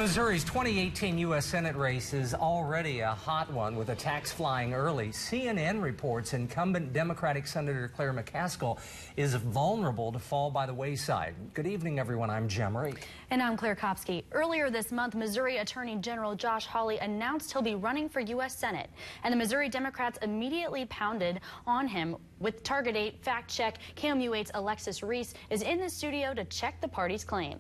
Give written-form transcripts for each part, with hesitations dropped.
Missouri's 2018 U.S. Senate race is already a hot one with attacks flying early. CNN reports incumbent Democratic Senator Claire McCaskill is vulnerable to fall by the wayside. Good evening, everyone. I'm Jem Reek. And I'm Claire Kopsky. Earlier this month, Missouri Attorney General Josh Hawley announced he'll be running for U.S. Senate. And the Missouri Democrats immediately pounded on him with Target 8 Fact Check. KMU8's Alexis Reese is in the studio to check the party's claim.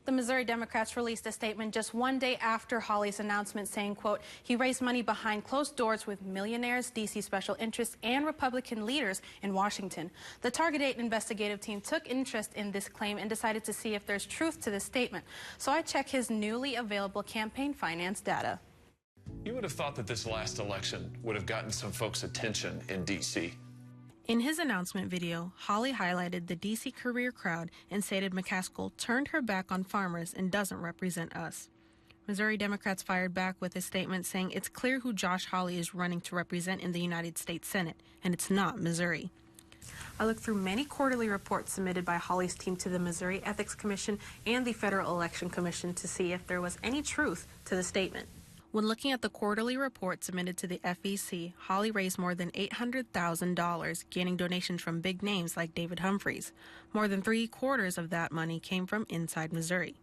The Missouri Democrats released a statement just one day after Hawley's announcement saying, quote, he raised money behind closed doors with millionaires, D.C. special interests, and Republican leaders in Washington. The Target 8 investigative team took interest in this claim and decided to see if there's truth to this statement. So I checked his newly available campaign finance data. You would have thought that this last election would have gotten some folks' attention in D.C. In his announcement video, Hawley highlighted the D.C. career crowd and stated McCaskill turned her back on farmers and doesn't represent us. Missouri Democrats fired back with a statement saying it's clear who Josh Hawley is running to represent in the United States Senate, and it's not Missouri. I looked through many quarterly reports submitted by Hawley's team to the Missouri Ethics Commission and the Federal Election Commission to see if there was any truth to the statement. When looking at the quarterly report submitted to the FEC, Hawley raised more than $800,000, gaining donations from big names like David Humphreys. More than 3/4 of that money came from inside Missouri.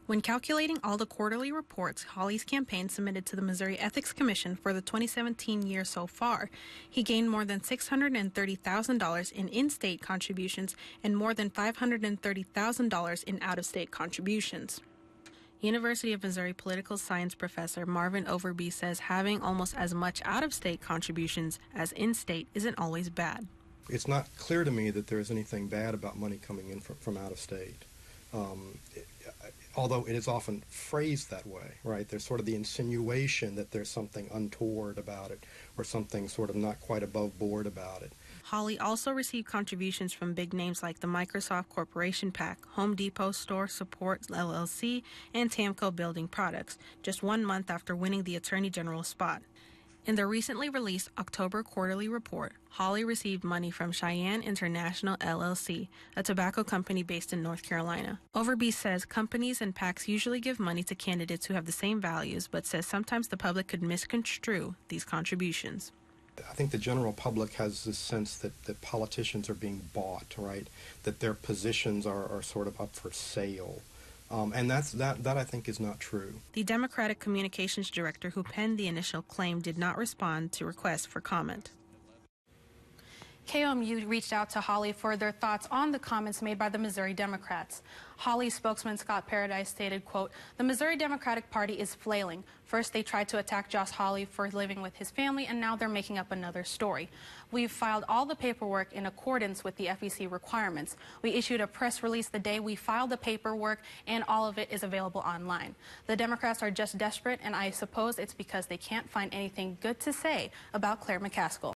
When calculating all the quarterly reports Hawley's campaign submitted to the Missouri Ethics Commission for the 2017 year so far, he gained more than $630,000 in-state contributions and more than $530,000 in out-of-state contributions. University of Missouri political science professor Marvin Overby says having almost as much out-of-state contributions as in-state isn't always bad. It's not clear to me that there's anything bad about money coming in from out of state. Although it is often phrased that way, right? There's sort of the insinuation that there's something untoward about it or something sort of not quite above board about it. Hawley also received contributions from big names like the Microsoft Corporation PAC, Home Depot Store Support LLC, and Tamco Building Products, just 1 month after winning the Attorney General's spot. In the recently released October quarterly report, Hawley received money from Cheyenne International LLC, a tobacco company based in North Carolina. Overby says companies and PACs usually give money to candidates who have the same values, but says sometimes the public could misconstrue these contributions. I think the general public has this sense that politicians are being bought, right? That their positions are sort of up for sale. And that I think is not true. The Democratic Communications Director who penned the initial claim did not respond to requests for comment. KMU reached out to Hawley for their thoughts on the comments made by the Missouri Democrats. Hawley spokesman Scott Paradise stated, quote, the Missouri Democratic Party is flailing. First, they tried to attack Josh Hawley for living with his family, and now they're making up another story. We've filed all the paperwork in accordance with the FEC requirements. We issued a press release the day we filed the paperwork, and all of it is available online. The Democrats are just desperate, and I suppose it's because they can't find anything good to say about Claire McCaskill.